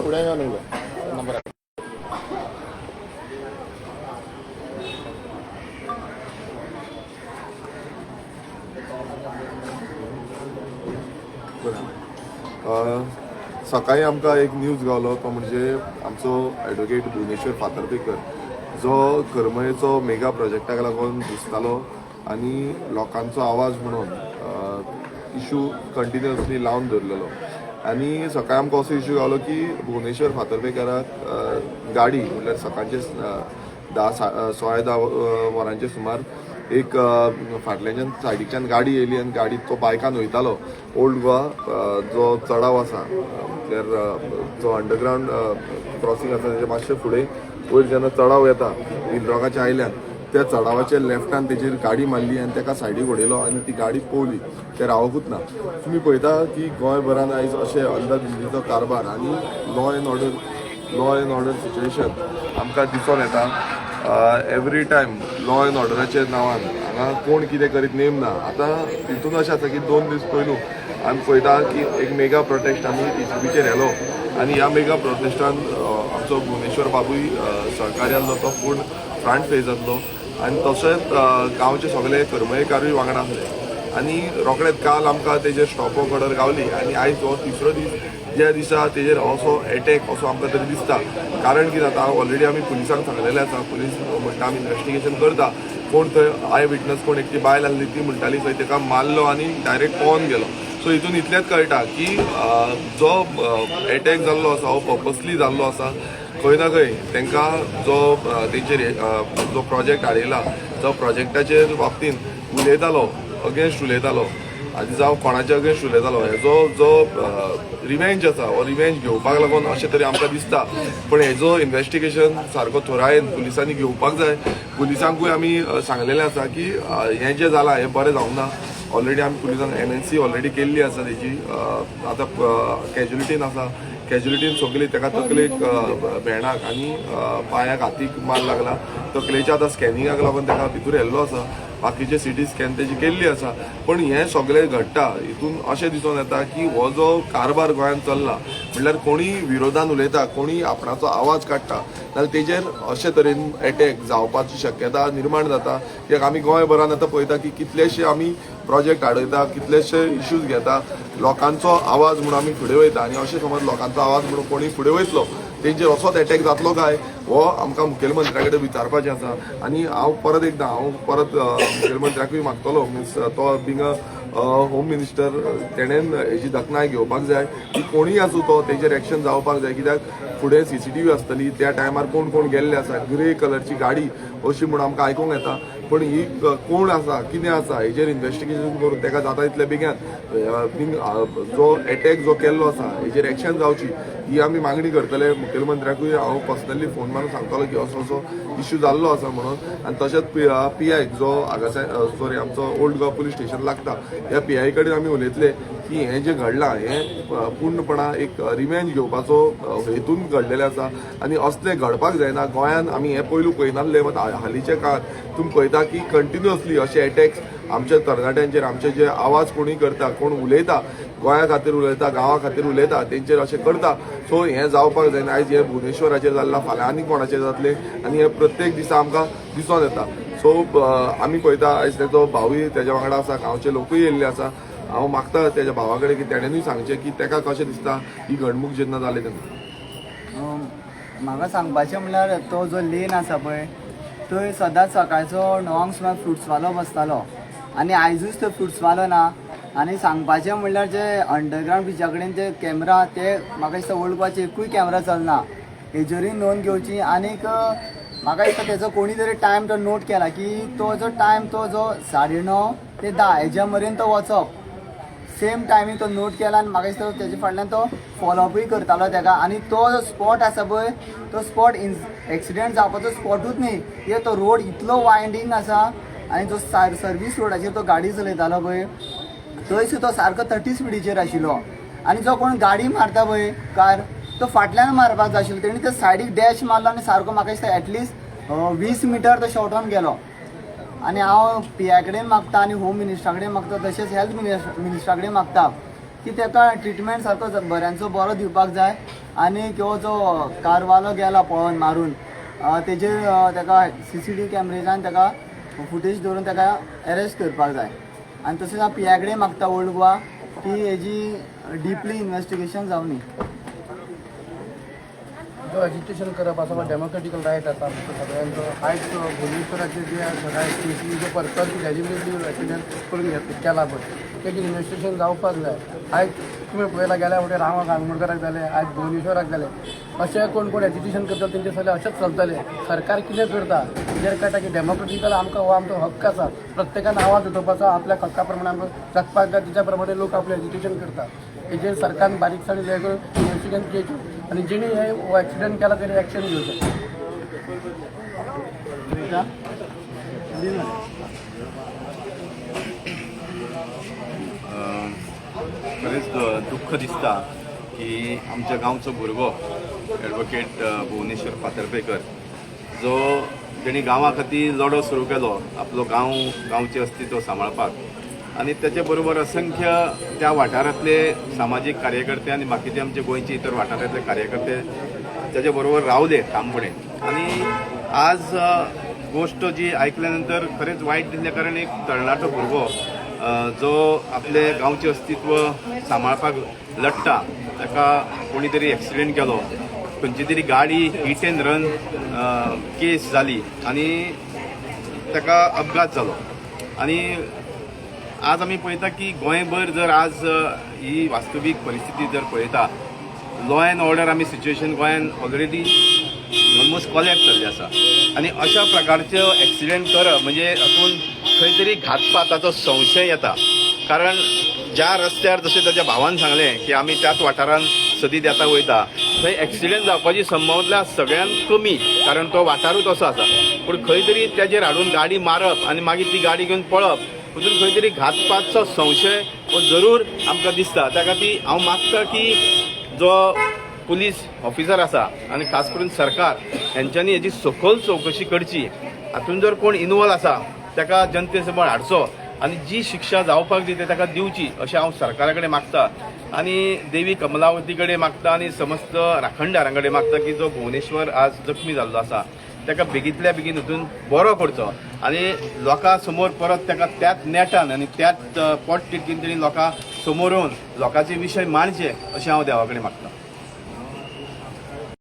पुढे नंबर सकाळी आमकां एक न्यूज गावलो तो म्हणजे आमचो ॲडवोकेट भुवनेश्वर फातर्पेकर जो करमळेचो मेगा प्रोजेक्टाक लागून दिसतालो आनी लोकांचो आवाज म्हणून इशू कंटिन्युअसली लावन दवरलेलो आनी सकाळी आमकां असो इशू गावलो की भुवनेश्वर फातर्पेकाराक गाडी म्हणल्यार सकाळचे 10-10:30 वरांचे सुमार एक फाटल्याच्यान सायडीच्यान गाडी येयली आनी गाडीत तो बायकान वयतालो ओल्ड गोवा जो चडाव आसा म्हटल्यार जो अंडरग्रावंड क्रॉसींग आसा तेजे मातशे फुडें वयर जेन्ना चडाव येता विलरॉकाच्या आयल्यान त्या चडावाच्या लेफ्टान तेजेर गाडी मारली आनी ताका सायडीक उडयलो आनी ती गाडी पोवली ते रावोकूच ना. तुमी पळयता की गोंयभरान आयज अशे अंधश्रद्धेचो कारबार आनी लॉ एंड ऑर्डर सिच्युएशन आमकां दिसून येता. एवरी टायम लॉ एंड ऑर्डराच्या नांवान हांगा कोण कितें करीत नेम ना. आतां हितून अशें आसा की 2 दीस पयलू आमी पळयता की एक मेगा प्रोटेस्ट आमी टीसीबीचेर येलो आनी ह्या मेगा प्रोटेस्टान आमचो भुवनेश्वर बाबूय सहकारी आसलो तो पूण फ्रंट फेस जातलो आनी तशेंच गांवचे सगळे करमळेकारूय वांगडा आसले आनी रोखडेच काल आमकां तेजेर स्टॉप वर्क ऑर्डर गावली आनी आयज हो 3रो दीस ज्या दिसा तेजेर असो एटॅक असो आमकां तरी दिसता. कारण कितें जाता ऑलरेडी आमी पुलिसांक सांगलेलें आसा. पुलीस म्हणटा आमी इन्वेस्टिगेशन करता. कोण थंय आय विटनस कोण एकटी बायल आसली ती म्हणटाली थंय ताका मारलो आनी डायरेक्ट पोवन गेलो. सो हितून इतलेंच कळटा की जो एटॅक जाल्लो आसा हो पर्पसली जाल्लो आसा. खंय ना खंय तांकां जो तेंचेर जो प्रोजेक्ट हाडयला जो प्रोजेक्टाचेर बाबतीन उलयतालो आनी जावं कोणाच्या अगेन्स्ट उलयतालो हेजो जो रिवेंज आसा हो रिवेंज घेवपाक लागून अशें तरी आमकां दिसता. पण हेजो इन्वेस्टिगेशन सारको थोरायेन पुलिसांनी घेवपाक जाय. पुलिसांकूय आमी सांगलेलें आसा की हें जें जालां हें बरें जावंक ना. ऑलरेडी आमी पुलिसांक MNC ऑलरेडी केल्ली आसा तेजी. आतां कॅज्युलिटीन आसा. कॅज्युलिटीन सगळी ताका तकलेक भेणाक आनी पांयाक हातीक मार लागला. तकलेच्या आतां स्कॅनिंगाक लागून ताका भितूर व्हेल्लो आसा. बाकीचे CT स्कॅन तेजी केल्ली आसा. पण हें सगळें घडटा हितून अशें दिसून येता की हो जो कारबार गोंयांत चल्ला म्हणल्यार कोणी विरोधान उलयता कोणी आपणाचो आवाज काडटा जाल्यार तेजेर अशे तरेन एटॅक जावपाची शक्यता निर्माण जाता. कित्याक आमी गोंयभरान आतां पळयता की कितलेशे आमी प्रोजेक्ट हाडयता कितलेशे इश्यूज घेता लोकांचो आवाज म्हणून आमी फुडें वयता आनी अशें समज लोकांचो आवाज म्हणून कोणी फुडें वयतलो तेंचेर असोच एटॅक जातलो काय हो आमकां मुखेलमंत्र्या कडेन विचारपाचें आसा. आनी हांव परत मुखेलमंत्र्याकूय मागतलो मिन्स तो बींग होम मिनिस्टर तेणेन हेजी दखनाय घेवपाक जाय की कोणीय आसूं तो तेजेर एक्शन जावपाक जाय. कित्याक फुडें CCTV आसतली त्या टायमार कोण कोण गेल्ले आसा ग्रे कलरची गाडी अशी म्हणून आमकां आयकूंक येता. पण ही कोण आसा कितें आसा हेजेर इन्वेस्टिगेशन करून ताका जाता तितले बेगीन जो एटॅक जो केल्लो आसा हेजेर एक्शन जावची ही आमी मागणी करतले. मुखेलमंत्र्याकूय हांव पर्सनली फोन मारून सांगतलो की असो इश्यू जाल्लो आसा म्हणून. आनी तशेंच PI जो हांगासर आमचो ओल्ड गोवा पुलीस स्टेशन लागता ह्या PI कडेन आमी उलयतले की हें जें घडलां हें पूर्णपणान एक रिवेंज घेवपाचो हेतून घडलेलें आसा आनी असलें घडपाक जायना. गोंयान आमी हें पयलू पळयनासलें मात हालींच्या काळात तुमी पळयता की कंटिन्युअसली अशे एटॅक्स आमच्या तरणाट्यांचेर आमचे जे आवाज कोणी करता कोण उलयता गोंया खातीर उलयता गांवा खातीर उलयता तेंचेर अशें करता. सो हें जावपाक जायना. आयज हें भुवनेश्वराचेर जाल्लां फाल्यां आनी कोणाचेर जातलें आनी हें प्रत्येक दिसा आमकां दिसून येता. सो आमी पळयता आयज तेजो भावूय तेज्या वांगडा आसा गांवचे लोकूय येयल्ले आसा. हांव मागता तेज्या भावा कडेन की तेणेनूय सांगचें की ताका कशें दिसता ही घडणूक जेन्ना जाली तेन्ना. म्हाका सांगपाचें म्हणल्यार तो जो लेन आसा पळय थंय सदांच सकाळचो 9 सुमार फ्रुट्सवालो बसतालो आनी आयजूच तो फ्रुट्सवालो ना. आनी सांगपाचें म्हणल्यार जे अंडरग्रावंड बिचा कडेन जे कॅमेरा ते म्हाका दिसता ओल्ड गोवाचे एकूय कॅमेरा चलना. हेजेरूय नोंद घेवची. आनीक म्हाका दिसता तेजो कोणी तरी टायम तो नोट केला की तो जो टायम तो जो 9:30 ते 10 हेज्या मेरेन तो वचप सेम टायमींग तो नोट केला आनी म्हाका दिसता तेजे फाटल्यान तो फॉलोअपूय करतालो तेका. आनी तो जो स्पॉट आसा पळय तो स्पॉट एक्सिडेंट जावपाचो स्पॉटूच न्ही. कित्याक तो रोड इतलो वायंडींग आसा आनी जो सर्वीस रोडाचेर तो गाडी चलयतालो पळय थंय सुद्दां तो सारको 30 स्पिडीचेर आशिल्लो. आनी जो कोण गाडी मारता पळय कार तो फाटल्यान मारपाक जाय आशिल्लो. तेणी ते सायडीक डॅश मारलो आनी सारको म्हाका दिसता एटलिस्ट 20 मिटर तो शॉर्टान गेलो. आनी हांव PI कडेन मागता आनी होम मिनिस्टरा कडेन मागता तशेंच हेल्थ मिनिस्टरा कडेन मागता की ताका ट्रिटमेंट सारको बऱ्यांचो बरो दिवपाक जाय आनी ह्यो जो कारवालो गेला पळोवन मारून तेजेर ताका CCTV कॅमेरेजान ताका फुटेज दवरून ताका अरेस्ट करपाक जाय आनी तशेंच हांव PI कडेन मागता ओल्ड गोवा की हेजी डिपली इन्वेस्टिगेशन जावनी. जो एज्युकेशन करप आसा डेमोक्रेटिकल रायट आसा सगळ्यांचो आयज भुवनेश्वराचे जे सगळ्या केसी जो पर्पज एलिजिबिलिटी एक्सिडेंट करून केला पळय तेजेर इन्वेस्टिगेशन जावपाक जाय. आयज तुमी पळयला गेल्या फुडें रामा गांगणकराक जालें, आयज भुवनेश्वराक जालें. अशें कोण कोण एज्युकेशन करता तेंचे सगळें अशेंच चलतलें. सरकार कितें करता तेजेर कळटा की डेमोक्रेटिकल आमकां हो आमचो हक्क आसा. प्रत्येकान आवाज उठोवपाचो, आपल्या हक्का प्रमाणे आमकां जगपाक जाय. तेच्या प्रमाणे लोक आपलें एज्युकेशन करतात. हेजेर सरकारान बारीकसाणी हे करून इन्वेस्टिगेशन घेवचें आनी जेणी हे एक्सिडेंट केला तेणी एक्शन घेवचें. खरेंच दुख्ख दिसता की आमच्या गांवचो भुरगो एडवोकेट भुवनेश्वर फातर्पेकर जो तेणी गांवा खातीर लढो सुरू केलो आपलो गांवचें अस्तित्व सांबाळपाक आनी तेचे बरोबर असंख्य त्या वाठारांतले सामाजीक कार्यकर्ते आनी बाकीचे आमचे गोंयचे इतर वाठारांतले कार्यकर्ते तेजे बरोबर रावले ठामपणे. आनी आज गोष्ट जी आयकल्या नंतर खरेंच वायट दिसलें कारण एक तरणाटो भुरगो जो आपले गांवचें अस्तित्व सांबाळपाक लढटा ताका कोणी तरी एक्सिडेंट केलो, खंयची तरी गाडी हिट एंड रन केस जाली आनी ताका अपघात जालो. आनी आज आमी पळयता की गोंयभर जर आज ही वास्तवीक परिस्थिती जर पळयता लॉ एंड ऑर्डर आमी सिच्युएशन गोंयान ऑलरेडी ऑलमोस्ट कॉलॅप्स जाल्ली आसा. आनी अशा प्रकारच्यो एक्सिडेंट करप म्हणजे हातून खंय तरी घातपाताचो संशय येता. कारण ज्या रस्त्यार जशें ताच्या भावान सांगलें की आमी त्याच वाठारान सदीत येता वयता थंय एक्सिडेंट जावपाची संभावना सगळ्यांत कमी कारण तो वाठारूच असो आसा. पूण खंय तरी तेजेर हाडून गाडी मारप आनी मागीर ती गाडी घेवन पळप हातून खंय तरी घातपाचो संशय हो जरूर आमकां दिसता. त्या खातीर हांव मागता की जो पुलीस ऑफिसर आसा आनी खास करून सरकार हेंच्यांनी हेची सखोल चवकशी करची. हातून जर कोण इनवॉल्व आसा ताका जनते समोर हाडचो आनी जी शिक्षा जावपाक जाय ताका दिवची अशें हांव सरकारा कडेन मागता. आनी देवी कमलावती कडेन मागता आनी समस्त राखणदारां कडेन मागता की जो भुवनेश्वर आज जखमी जाल्लो आसा ताका बेगींतल्या बेगीन हितून बरो करचो आनी लोकां समोर परत ताका त्याच नेटान आनी त्याच पोट तिडकीन तेणी लोकां समोर येवन लोकांचे विशय मांडचे अशें हांव देवा कडेन मागता.